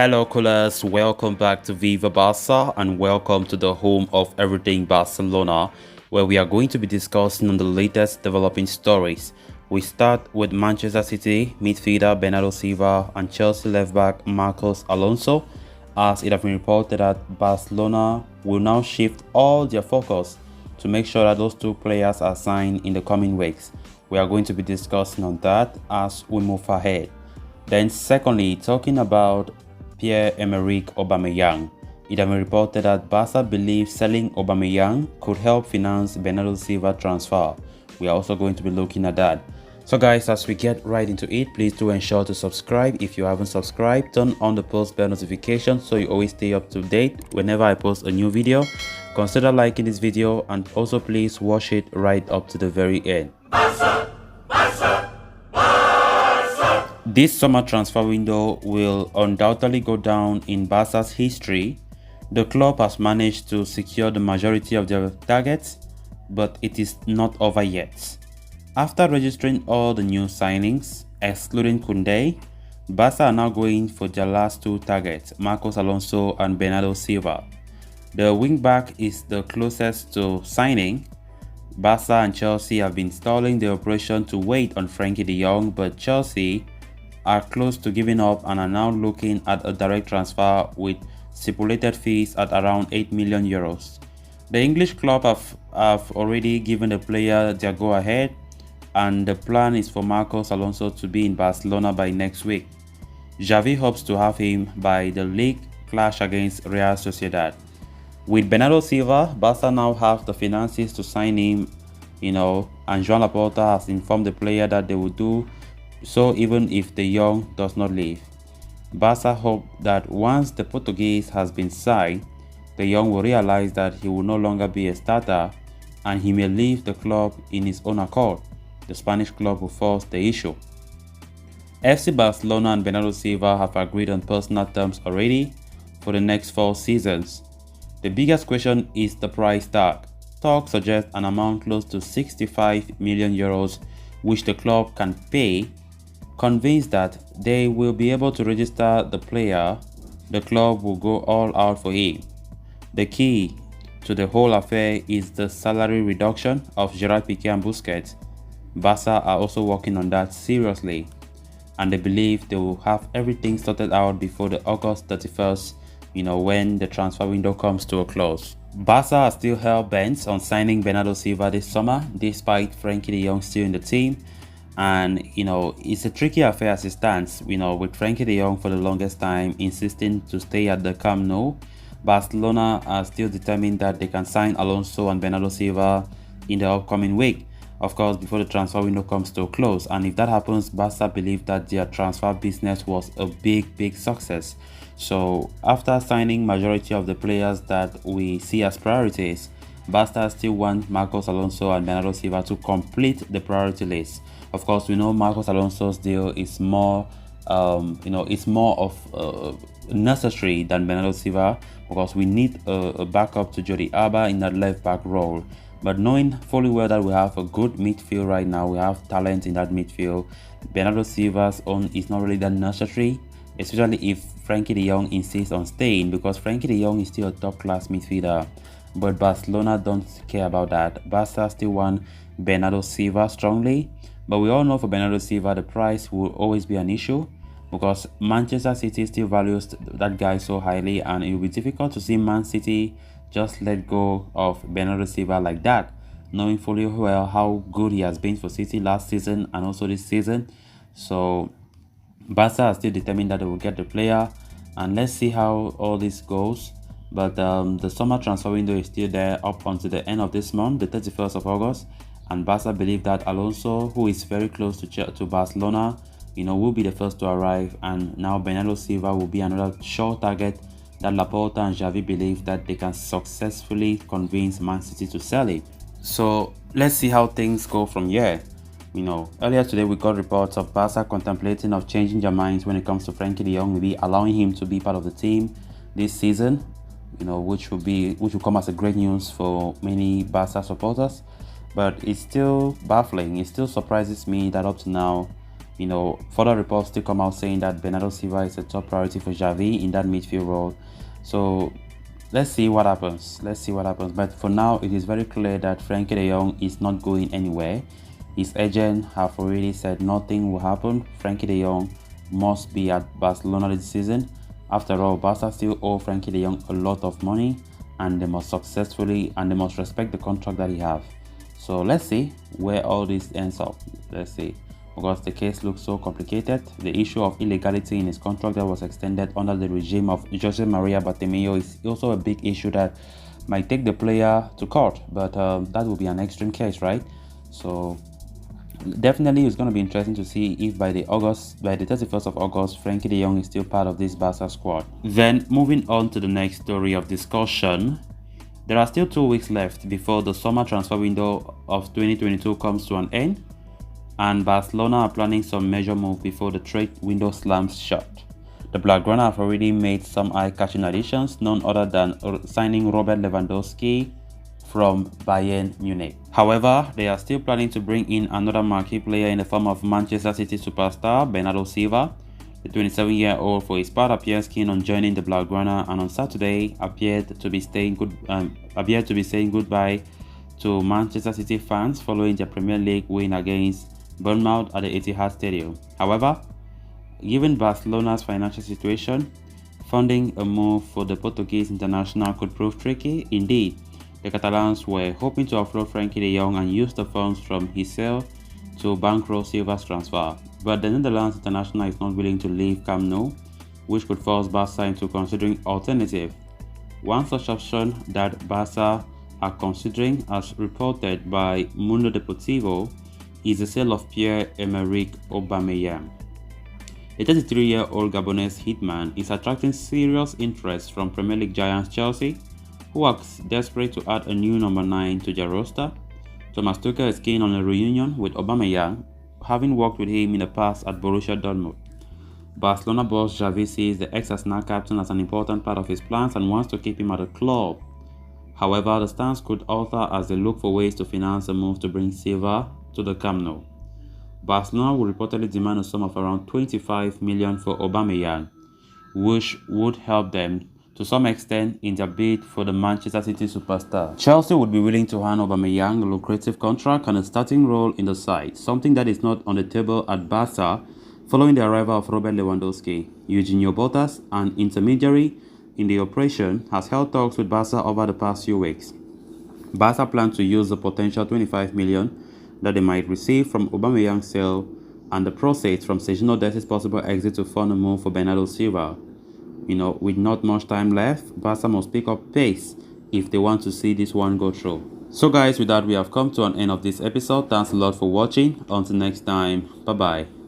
Hello, coolers. Welcome back to Viva Barca and welcome to the home of everything Barcelona, where we are going to be discussing on the latest developing stories. We start with Manchester City midfielder Bernardo Silva and Chelsea left back Marcos Alonso, as it has been reported that Barcelona will now shift all their focus to make sure that those two players are signed in the coming weeks. We are going to be discussing on that as we move ahead. Then secondly, talking about Pierre-Emerick Aubameyang, it has been reported that Barca believes selling Aubameyang could help finance Bernardo Silva transfer. We are also going to be looking at that. So guys, as we get right into it, please do ensure to subscribe if you haven't subscribed. Turn on the post bell notification so you always stay up to date whenever I post a new video. Consider liking this video and also please watch it right up to the very end. This summer transfer window will undoubtedly go down in Barca's history. The club has managed to secure the majority of their targets, but it is not over yet. After registering all the new signings, excluding Koundé, Barca are now going for their last two targets, Marcos Alonso and Bernardo Silva. The wingback is the closest to signing. Barca and Chelsea have been stalling the operation to wait on Frenkie de Jong, but Chelsea are close to giving up and are now looking at a direct transfer with stipulated fees at around 8 million euros. The English club have already given the player their go-ahead, and the plan is for Marcos Alonso to be in Barcelona by next week. Xavi hopes to have him by the league clash against Real Sociedad. With Bernardo Silva, Barca now have the finances to sign him, and Joan Laporta has informed the player that they will do so even if de Jong does not leave. Barca hope that once the Portuguese has been signed, de Jong will realize that he will no longer be a starter and he may leave the club in his own accord. The Spanish club will force the issue. FC Barcelona and Bernardo Silva have agreed on personal terms already for the next 4 seasons. The biggest question is the price tag. Talk suggests an amount close to 65 million euros which the club can pay. Convinced that they will be able to register the player, the club will go all out for him. The key to the whole affair is the salary reduction of Gerard Piqué and Busquets. Barca are also working on that seriously, and they believe they will have everything sorted out before the August 31st, when the transfer window comes to a close. Barca are still hell-bent on signing Bernardo Silva this summer, despite Frenkie de Jong still in the team. And it's a tricky affair as it stands, with Frenkie de Jong for the longest time insisting to stay at the Camp Nou. Barcelona are still determined that they can sign Alonso and Bernardo Silva in the upcoming week, of course before the transfer window comes to a close. And if that happens, Barca believe that their transfer business was a big success. So after signing majority of the players that we see as priorities, Barca still want Marcos Alonso and Bernardo Silva to complete the priority list. Of course, we know Marcos Alonso's deal is more, it's more of necessary than Bernardo Silva, because we need a backup to Jordi Alba in that left back role. But knowing fully well that we have a good midfield right now, we have talent in that midfield, Bernardo Silva's own is not really that necessary, especially if Frenkie de Jong insists on staying, because Frenkie de Jong is still a top-class midfielder. But Barcelona don't care about that. Barca still want Bernardo Silva strongly, but we all know for Bernardo Silva the price will always be an issue, because Manchester City still values that guy so highly, and it will be difficult to see Man City just let go of Bernardo Silva like that, knowing fully well how good he has been for City last season and also this season. So Barca are still determined that they will get the player, and let's see how all this goes. But the summer transfer window is still there up until the end of this month, the 31st of August, and Barca believe that Alonso, who is very close to Barcelona, will be the first to arrive, and now Bernardo Silva will be another sure target that Laporta and Xavi believe that they can successfully convince Man City to sell it. So let's see how things go from here. Earlier today we got reports of Barca contemplating of changing their minds when it comes to Frenkie de Jong, maybe allowing him to be part of the team this season, which will come as a great news for many Barca supporters. But it's still baffling. It still surprises me that up to now Further reports still come out saying that Bernardo Silva is a top priority for Xavi in that midfield role. So let's see what happens. But for now, it is very clear that Frenkie de Jong is not going anywhere. His agent have already said nothing will happen. Frenkie de Jong must be at Barcelona this season. After all, Barca still owe Frenkie de Jong a lot of money, and they must respect the contract that he have. So let's see where all this ends up. Let's see, because the case looks so complicated. The issue of illegality in his contract that was extended under the regime of Jose Maria Bartomeu is also a big issue that might take the player to court, but that will be an extreme case, right? So definitely it's going to be interesting to see if by the 31st of August, Frenkie de Jong is still part of this Barca squad. Then moving on to the next story of discussion, there are still 2 weeks left before the summer transfer window of 2022 comes to an end, and Barcelona are planning some major move before the trade window slams shut. The Blaugrana have already made some eye-catching additions, none other than signing Robert Lewandowski from Bayern Munich. However, they are still planning to bring in another marquee player in the form of Manchester City superstar Bernardo Silva. The 27-year-old, for his part, appears keen on joining the Blaugrana, and on Saturday appeared to be saying goodbye to Manchester City fans following their Premier League win against Bournemouth at the Etihad Stadium. However, given Barcelona's financial situation, funding a move for the Portuguese international could prove tricky. Indeed, the Catalans were hoping to offload Frenkie de Jong and use the funds from his sale to bankroll Silva's transfer, but the Netherlands international is not willing to leave Camp Nou, which could force Barca into considering alternative. One such option that Barca are considering, as reported by Mundo Deportivo, is the sale of Pierre-Emerick Aubameyang. The 33-year-old Gabonese hitman is attracting serious interest from Premier League giants Chelsea, who are desperate to add a new number 9 to their roster. Thomas Tuchel is keen on a reunion with Aubameyang, having worked with him in the past at Borussia Dortmund. Barcelona boss Xavi sees the ex-Arsenal captain as an important part of his plans and wants to keep him at the club. However, the stance could alter as they look for ways to finance a move to bring Silva to the Camp Nou. Barcelona will reportedly demand a sum of around 25 million for Aubameyang, which would help them to some extent in their bid for the Manchester City superstar. Chelsea would be willing to hand Aubameyang a lucrative contract and a starting role in the side, something that is not on the table at Barca following the arrival of Robert Lewandowski. Eugenio Bottas, an intermediary in the operation, has held talks with Barca over the past few weeks. Barca plans to use the potential 25 million that they might receive from Aubameyang's sale and the proceeds from Sergio Dest's possible exit to fund a move for Bernardo Silva. With not much time left, Barca must pick up pace if they want to see this one go through. So guys, with that, we have come to an end of this episode. Thanks a lot for watching. Until next time, bye bye.